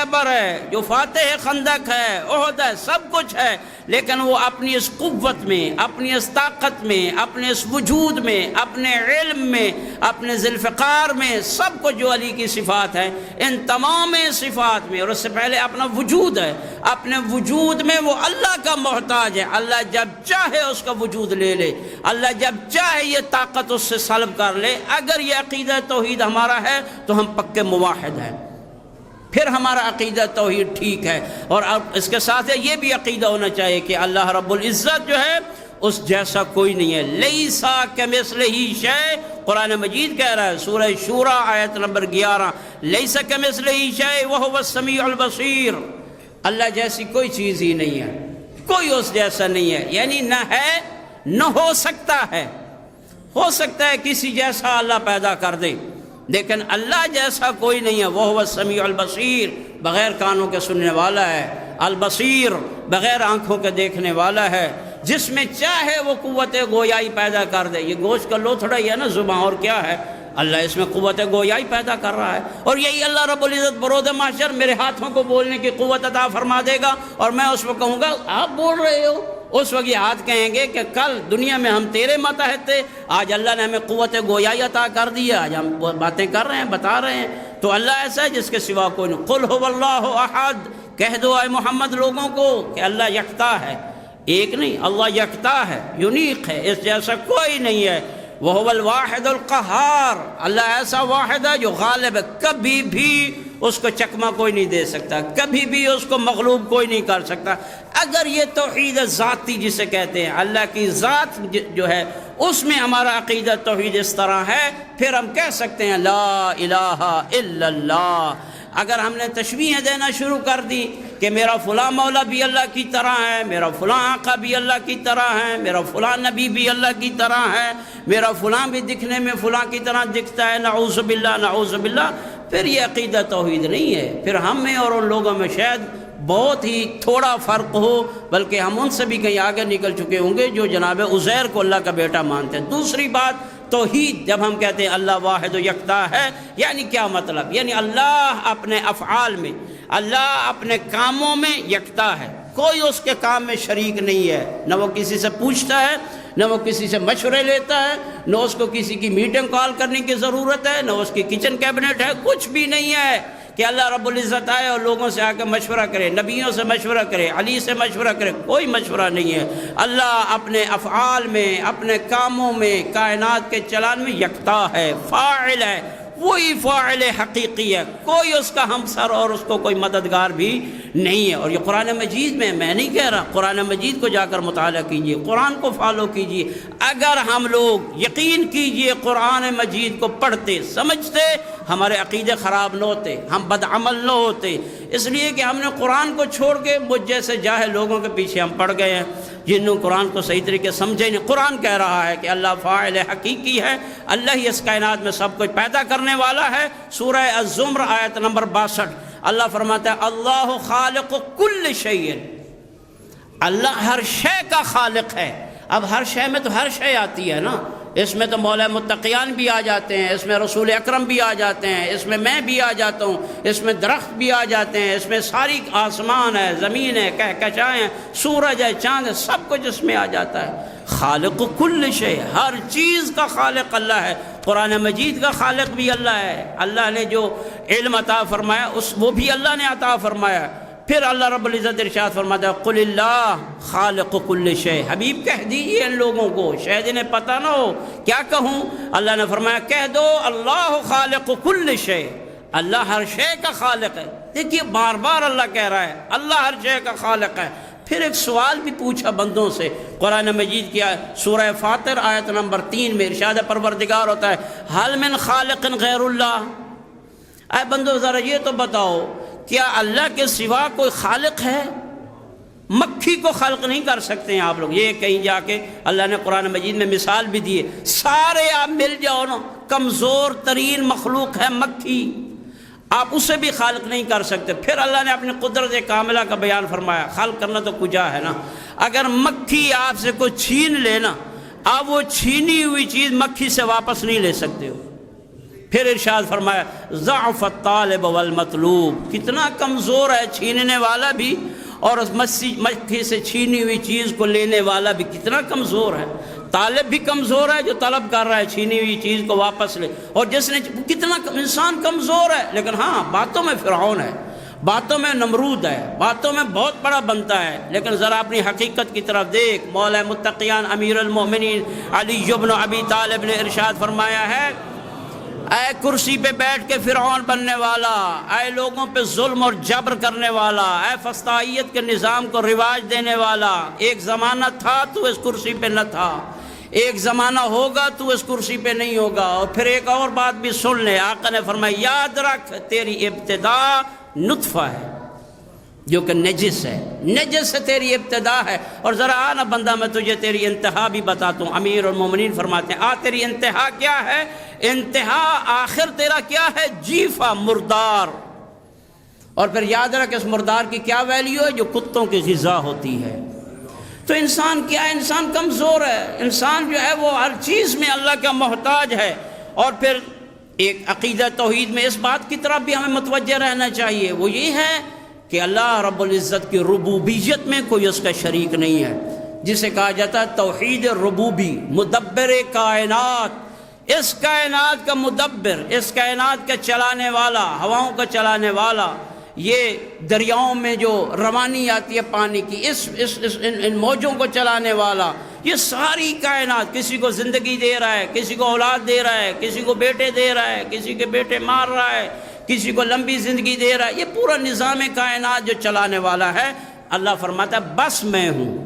خیبر ہے، جو فاتح خندق ہے، احد ہے، سب کچھ ہے، لیکن وہ اپنی اس قوت میں، اپنی اس طاقت میں، اپنے اس وجود میں، اپنے علم میں، اپنے ذوالفقار میں، سب کچھ جو علی کی صفات ہیں، ان تمام صفات میں، اور اس سے پہلے اپنا وجود ہے، اپنے وجود میں وہ اللہ کا محتاج ہے۔ اللہ جب چاہے اس کا وجود لے لے، اللہ جب چاہے یہ طاقت اس سے سلب کر لے۔ اگر یہ عقیدہ توحید ہمارا ہے تو ہم پکے موحد ہیں، پھر ہمارا عقیدہ توحید ٹھیک ہے۔ اور اب اس کے ساتھ یہ بھی عقیدہ ہونا چاہیے کہ اللہ رب العزت جو ہے اس جیسا کوئی نہیں ہے۔ لیسا کمثلہ شیء، قرآن مجید کہہ رہا ہے سورہ شورى آیت نمبر 11، لیسا کمثلہ شیء وہو السمیع البصیر، اللہ جیسی کوئی چیز ہی نہیں ہے، کوئی اس جیسا نہیں ہے، یعنی نہ ہے نہ ہو سکتا ہے۔ ہو سکتا ہے کسی جیسا اللہ پیدا کر دے، لیکن اللہ جیسا کوئی نہیں ہے۔ وہ السمیع البصیر، بغیر کانوں کے سننے والا ہے، البصیر بغیر آنکھوں کے دیکھنے والا ہے، جس میں چاہے وہ قوت گویائی پیدا کر دے۔ یہ گوشت کا لوتھڑا ہی ہے نا زباں، اور کیا ہے؟ اللہ اس میں قوت گویائی پیدا کر رہا ہے، اور یہی اللہ رب العزت بروز محشر میرے ہاتھوں کو بولنے کی قوت عطا فرما دے گا، اور میں اس وقت کہوں گا آپ بول رہے ہو۔ اس وقت یہ ہاتھ کہیں گے کہ کل دنیا میں ہم تیرے ماتحت تھے، آج اللہ نے ہمیں قوت گویائی عطا کر دی ہے، آج ہم باتیں کر رہے ہیں، بتا رہے ہیں۔ تو اللہ ایسا ہے جس کے سوا کوئی نہیں۔ قل هو اللہ احد، کہہ دو اے محمد لوگوں کو کہ اللہ یکتا ہے، ایک نہیں، اللہ یکتا ہے، یونیک ہے، اس جیسا کوئی نہیں ہے۔ وَهُوَ الْوَاحِدُ الْقَهَّارُ، اللہ ایسا واحد ہے جو غالب ہے، کبھی بھی اس کو چکمہ کوئی نہیں دے سکتا، کبھی بھی اس کو مغلوب کوئی نہیں کر سکتا۔ اگر یہ توحید ذاتی جسے کہتے ہیں، اللہ کی ذات جو ہے اس میں ہمارا عقیدہ توحید اس طرح ہے، پھر ہم کہہ سکتے ہیں لا الہ الا اللہ۔ اگر ہم نے تشبیہیں دینا شروع کر دی کہ میرا فلاں مولا بھی اللہ کی طرح ہے، میرا فلاں آقا بھی اللہ کی طرح ہے، میرا فلاں نبی بھی اللہ کی طرح ہے، میرا فلاں بھی دکھنے میں فلاں کی طرح دکھتا ہے، نعوذ باللہ نعوذ باللہ، پھر یہ عقیدہ توحید نہیں ہے۔ پھر ہم میں اور ان لوگوں میں شاید بہت ہی تھوڑا فرق ہو، بلکہ ہم ان سے بھی کہیں آگے نکل چکے ہوں گے جو جناب عزیر کو اللہ کا بیٹا مانتے ہیں۔ دوسری بات، توحید جب ہم کہتے ہیں اللہ واحد و یکتا ہے، یعنی کیا مطلب؟ یعنی اللہ اپنے افعال میں، اللہ اپنے کاموں میں یکتا ہے، کوئی اس کے کام میں شریک نہیں ہے، نہ وہ کسی سے پوچھتا ہے، نہ وہ کسی سے مشورے لیتا ہے، نہ اس کو کسی کی میٹنگ کال کرنے کی ضرورت ہے، نہ اس کی کچن کیبنٹ ہے، کچھ بھی نہیں ہے کہ اللہ رب العزت آئے اور لوگوں سے آ کے مشورہ کرے، نبیوں سے مشورہ کرے، علی سے مشورہ کرے، کوئی مشورہ نہیں ہے۔ اللہ اپنے افعال میں، اپنے کاموں میں، کائنات کے چلان میں یکتا ہے، فاعل ہے، وہی فاعل حقیقی ہے، کوئی اس کا ہمسر اور اس کو کوئی مددگار بھی نہیں ہے۔ اور یہ قرآن مجید میں نہیں کہہ رہا، قرآن مجید کو جا کر مطالعہ کیجئے، قرآن کو فالو کیجئے۔ اگر ہم لوگ یقین کیجئے قرآن مجید کو پڑھتے سمجھتے، ہمارے عقیدے خراب نہ ہوتے، ہم بدعمل نہ ہوتے، اس لیے کہ ہم نے قرآن کو چھوڑ کے مجھ جیسے جاہل لوگوں کے پیچھے ہم پڑ گئے ہیں جنہوں قرآن کو صحیح طریقے سمجھے نہیں۔ قرآن کہہ رہا ہے کہ اللہ فاعل حقیقی ہے، اللہ ہی اس کائنات میں سب کچھ پیدا کرنے والا ہے۔ سورہ الزمر آیت نمبر 62 اللہ فرماتا ہے اللہ خالق کل شیء، اللہ ہر شے کا خالق ہے۔ اب ہر شے میں تو ہر شے آتی ہے نا، اس میں تو مولا متقیان بھی آ جاتے ہیں، اس میں رسول اکرم بھی آ جاتے ہیں، اس میں بھی آ جاتا ہوں، اس میں درخت بھی آ جاتے ہیں، اس میں ساری آسمان ہے، زمین ہے، کہکشائیں ہیں، سورج ہے، چاند ہے، سب کچھ اس میں آ جاتا ہے۔ خالق کل شے، ہر چیز کا خالق اللہ ہے۔ قرآن مجید کا خالق بھی اللہ ہے، اللہ نے جو علم عطا فرمایا وہ بھی اللہ نے عطا فرمایا۔ پھر اللہ رب العزت ارشاد فرماتا ہے قل اللہ خالق کل شے، حبیب کہہ دیجئے ان لوگوں کو، شاید انہیں پتہ نہ ہو کیا کہوں۔ اللہ نے فرمایا کہہ دو اللہ خالق کل شے، اللہ ہر شے کا خالق ہے۔ دیکھیے بار بار اللہ کہہ رہا ہے اللہ ہر شے کا خالق ہے۔ پھر ایک سوال بھی پوچھا بندوں سے، قرآن مجید کی سورہ فاطر آیت نمبر 3 میں ارشاد پروردگار ہوتا ہے حل من خالق غیر اللہ، اے بندو ذرا یہ تو بتاؤ کیا اللہ کے سوا کوئی خالق ہے؟ مکھی کو خلق نہیں کر سکتے ہیں آپ لوگ، یہ کہیں جا کے اللہ نے قرآن مجید میں مثال بھی دی ہے، سارے آپ مل جاؤ نا، کمزور ترین مخلوق ہے مکھی، آپ اسے بھی خالق نہیں کر سکتے۔ پھر اللہ نے اپنی قدرت کاملہ کا بیان فرمایا، خالق کرنا تو کجا ہے نا، اگر مکھی آپ سے کوئی چھین لے نا، آپ وہ چھینی ہوئی چیز مکھی سے واپس نہیں لے سکتے ہو۔ پھر ارشاد فرمایا ضعف الطالب والمطلوب، کتنا کمزور ہے چھیننے والا بھی اور اس مکھی سے چھینی ہوئی چیز کو لینے والا بھی کتنا کمزور ہے۔ طالب بھی کمزور ہے جو طلب کر رہا ہے چھینی ہوئی چیز کو واپس لے، اور جس نے کتنا انسان کمزور ہے، لیکن ہاں باتوں میں فرعون ہے، باتوں میں نمرود ہے، باتوں میں بہت بڑا بنتا ہے، لیکن ذرا اپنی حقیقت کی طرف دیکھ۔ مولا متقیان امیر المومنین علی بن ابی طالب نے ارشاد فرمایا ہے، اے کرسی پہ بیٹھ کے فرعون بننے والا، اے لوگوں پہ ظلم اور جبر کرنے والا، اے فسطائیت کے نظام کو رواج دینے والا، ایک زمانہ تھا تو اس کرسی پہ نہ تھا، ایک زمانہ ہوگا تو اس کرسی پہ نہیں ہوگا۔ اور پھر ایک اور بات بھی سن لے، آقا نے فرمایا یاد رکھ تیری ابتدا نطفہ ہے جو کہ نجس ہے، نجس سے تیری ابتدا ہے، اور ذرا آنا بندہ میں تجھے تیری انتہا بھی بتاتا ہوں۔ امیر المومنین فرماتے ہیں تیری انتہا کیا ہے؟ انتہا آخر تیرا کیا ہے؟ جیفہ، مردار۔ اور پھر یاد رکھ اس مردار کی کیا ویلیو ہے؟ جو کتوں کی غذا ہوتی ہے۔ تو انسان کیا ہے؟ انسان کمزور ہے، انسان جو ہے وہ ہر چیز میں اللہ کا محتاج ہے۔ اور پھر ایک عقیدہ توحید میں اس بات کی طرف بھی ہمیں متوجہ رہنا چاہیے، وہ یہ ہے کہ اللہ رب العزت کی ربوبیت میں کوئی اس کا شریک نہیں ہے، جسے کہا جاتا ہے توحید ربوبی، مدبر کائنات، اس کائنات کا مدبر، اس کائنات کا چلانے والا، ہواؤں کا چلانے والا، یہ دریاؤں میں جو روانی آتی ہے پانی کی، ان موجوں کو چلانے والا، یہ ساری کائنات، کسی کو زندگی دے رہا ہے، کسی کو اولاد دے رہا ہے، کسی کو بیٹے دے رہا ہے، کسی کے بیٹے مار رہا ہے، کسی کو لمبی زندگی دے رہا ہے، یہ پورا نظام کائنات جو چلانے والا ہے، اللہ فرماتا ہے بس میں ہوں۔